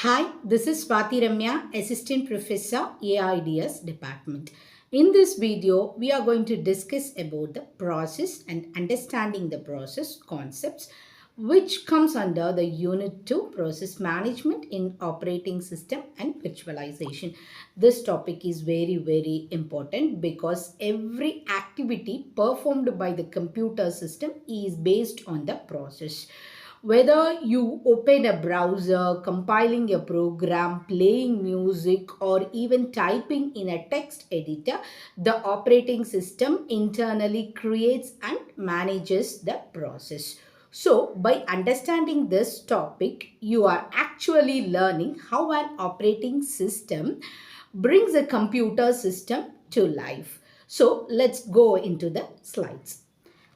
Hi, this is Swati Ramya, Assistant Professor, AIDS Department. In this video, we are going to discuss about the process and understanding the process concepts, which comes under the Unit 2 Process Management in Operating System and Virtualization. This topic is very important because every activity performed by the computer system is based on the process. Whether you open a browser, compiling a program, playing music, or even typing in a text editor, the operating system internally creates and manages the process. So, by understanding this topic, you are actually learning how an operating system brings a computer system to life. So, let's go into the slides.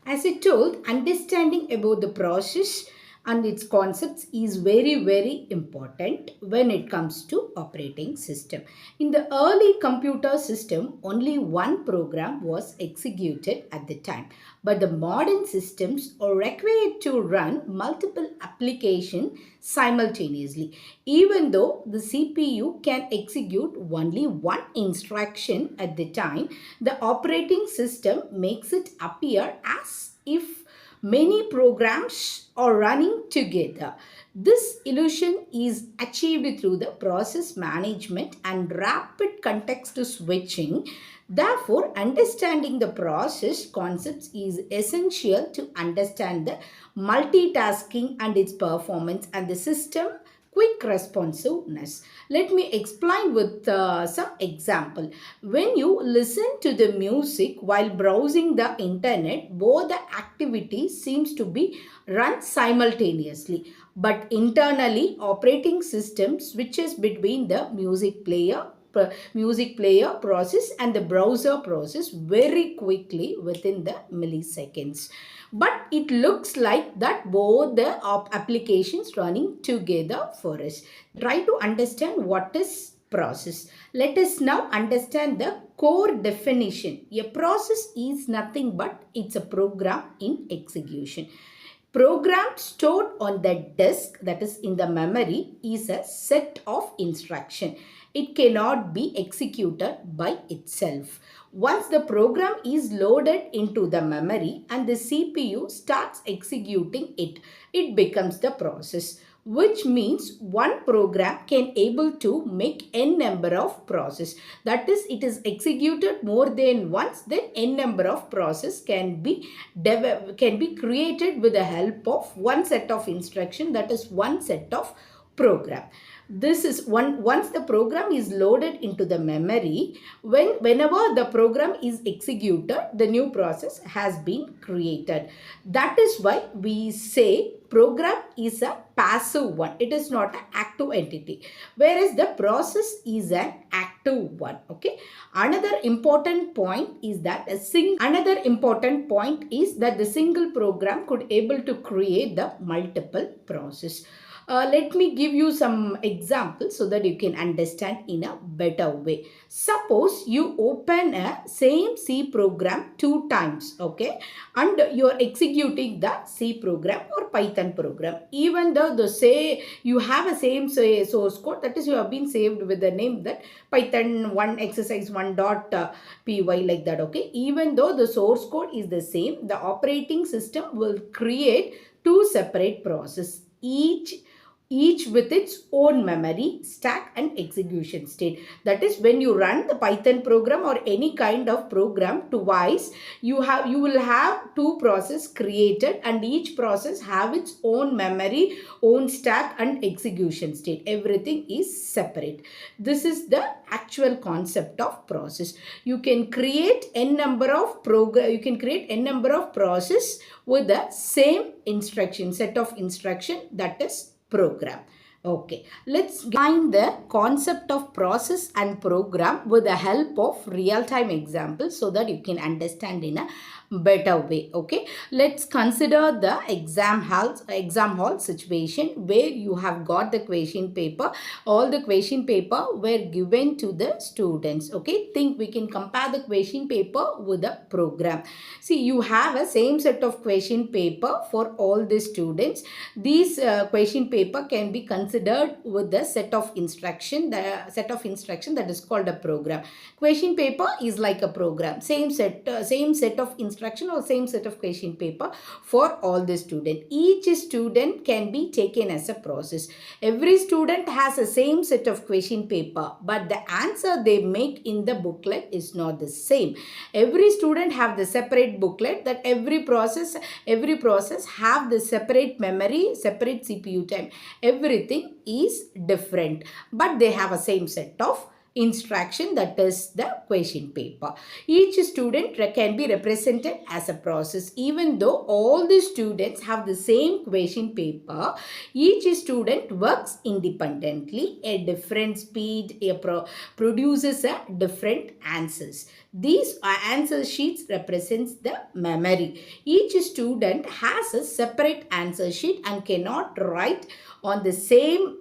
As I told, understanding about the process and its concepts is very important when it comes to operating system. In the early computer system, only one program was executed at the time. But the modern systems are required to run multiple applications simultaneously. Even though the CPU can execute only one instruction at the time, the operating system makes it appear as if many programs are running together. This illusion is achieved through the process management and rapid context switching. Therefore, understanding the process concepts is essential to understand the multitasking and its performance and the system quick responsiveness. Let me explain with some example. When you listen to the music while browsing the internet, both the activities seems to be run simultaneously. But internally, operating system switches between the music player process and the browser process very quickly within the milliseconds. But it looks like that both the applications running together for us. Try to understand what is process. Let us now understand the core definition. A process is nothing but it's a program in execution. Program stored on the disk, that is in the memory, is a set of instruction. It cannot be executed by itself. Once the program is loaded into the memory and the CPU starts executing it, it becomes the process, which means one program can able to make n number of process. That is, it is executed more than once, then n number of process can be created with the help of one set of instruction, that is one set of program. This is once the program is loaded into the memory, whenever the program is executed, the new process has been created. That is why we say program is a passive one. It is not an active entity, whereas the process is an active one. Okay. Another important point is that the single program could able to create the multiple process. Let me give you some examples so that you can understand in a better way. Suppose you open a same C program 2 times, okay, and you are executing the C program or Python program. Even though you have a same source code, that is, you have been saved with the name that Python 1 exercise 1.py like that, okay. Even though the source code is the same, the operating system will create two separate processes, each with its own memory, stack and execution state. That is, when you run the Python program or any kind of program twice, you will have two processes created and each process have its own memory, own stack and execution state. Everything is separate. This is the actual concept of process. You can create n number of process with the same instruction, set of instruction, that is program. Okay, let's define the concept of process and program with the help of real-time examples so that you can understand in a better way. Okay, let's consider the exam hall situation where you have got the question paper. All the question paper were given to the students. Okay, we can compare the question paper with the program. See, you have a same set of question paper for all the students. These question paper can be considered considered with the set of instruction, that is called a program. Question paper is like a program, same set of instruction or same set of question paper for all the student. Each student can be taken as a process. Every student has the same set of question paper, but the answer they make in the booklet is not the same. Every student have the separate booklet, that every process have the separate memory, separate CPU time. Everything is different, but they have a same set of instruction, that is the question paper. Each student can be represented as a process. Even though all the students have the same question paper, each student works independently at different speed, produces a different answers. These answer sheets represents the memory. Each student has a separate answer sheet and cannot write on the same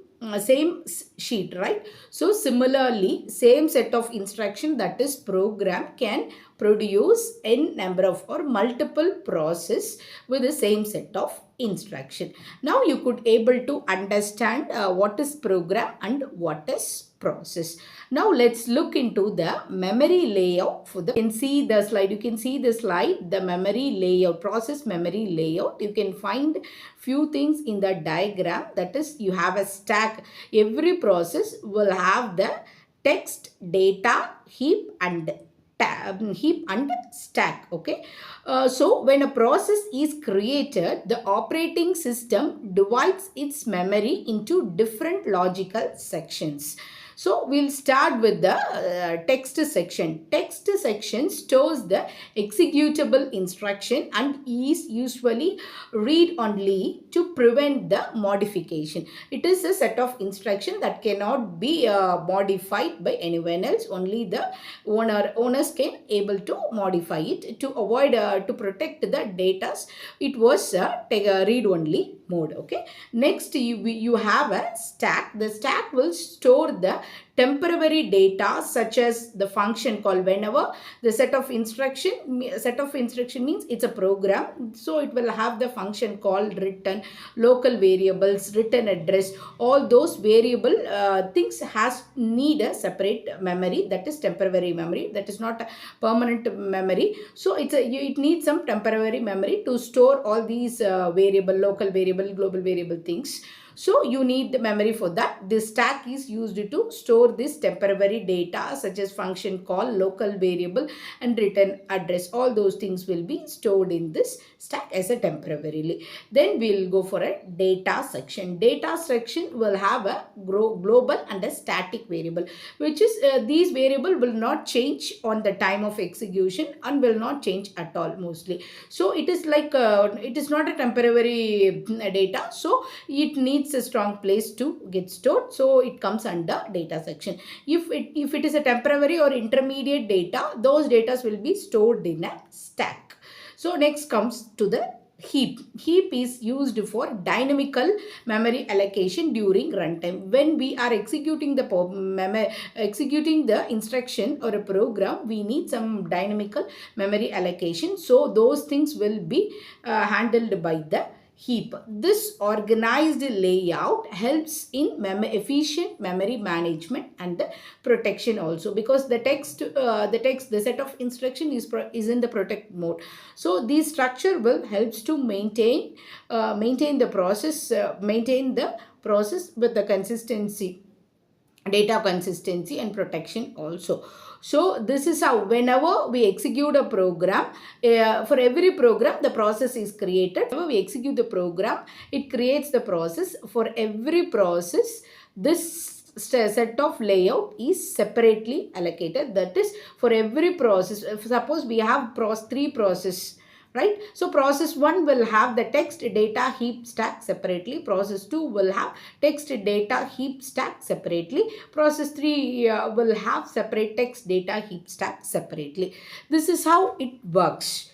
sheet, right? So similarly, same set of instruction, that is program, can produce n number of or multiple process with the same set of instruction. Now you could able to understand what is program and what is process. Now let's look into the memory layout for the, you can see the slide, the memory layout, process memory layout. You can find few things in the diagram, that is you have a stack. Every process will have the text, data, heap and stack. Okay, so when a process is created, the operating system divides its memory into different logical sections. So we'll start with the text section. Text section stores the executable instruction and is usually read only to prevent the modification. It is a set of instruction that cannot be modified by anyone else. Only the owners can able to modify it to avoid to protect the data. It was read only mode. Okay, next you have a stack. The stack will store the temporary data, such as the function call. Whenever the set of instruction means it's a program, so it will have the function call, return, local variables, return address. All those variable things has need a separate memory, that is temporary memory, that is not a permanent memory. So it needs some temporary memory to store all these variable, local variable, global variable things. So you need the memory for that. This stack is used to store this temporary data, such as function call, local variable and return address. All those things will be stored in this stack as a temporarily. Then we'll go for a data section. Data section will have a global and a static variable, which is these variable will not change on the time of execution and will not change at all mostly. So it is like it is not a temporary data, so it needs a strong place to get stored, so it comes under data section. If it is a temporary or intermediate data, those data will be stored in a stack. So next comes to the heap. Heap is used for dynamical memory allocation during runtime. When we are executing the instruction or a program, we need some dynamical memory allocation. So those things will be handled by the heap. This organized layout helps in efficient memory management and the protection also, because the set of instruction is in the protect mode. So this structure will helps to maintain the process with the consistency, data consistency and protection also. So this is how, whenever we execute a program, for every program the process is created. Whenever we execute the program, it creates the process. For every process, this set of layout is separately allocated. That is, for every process, suppose we have three processes, right? So process 1 will have the text, data, heap, stack separately. Process 2 will have text, data, heap, stack separately. Process 3 will have separate text, data, heap, stack separately. This is how it works.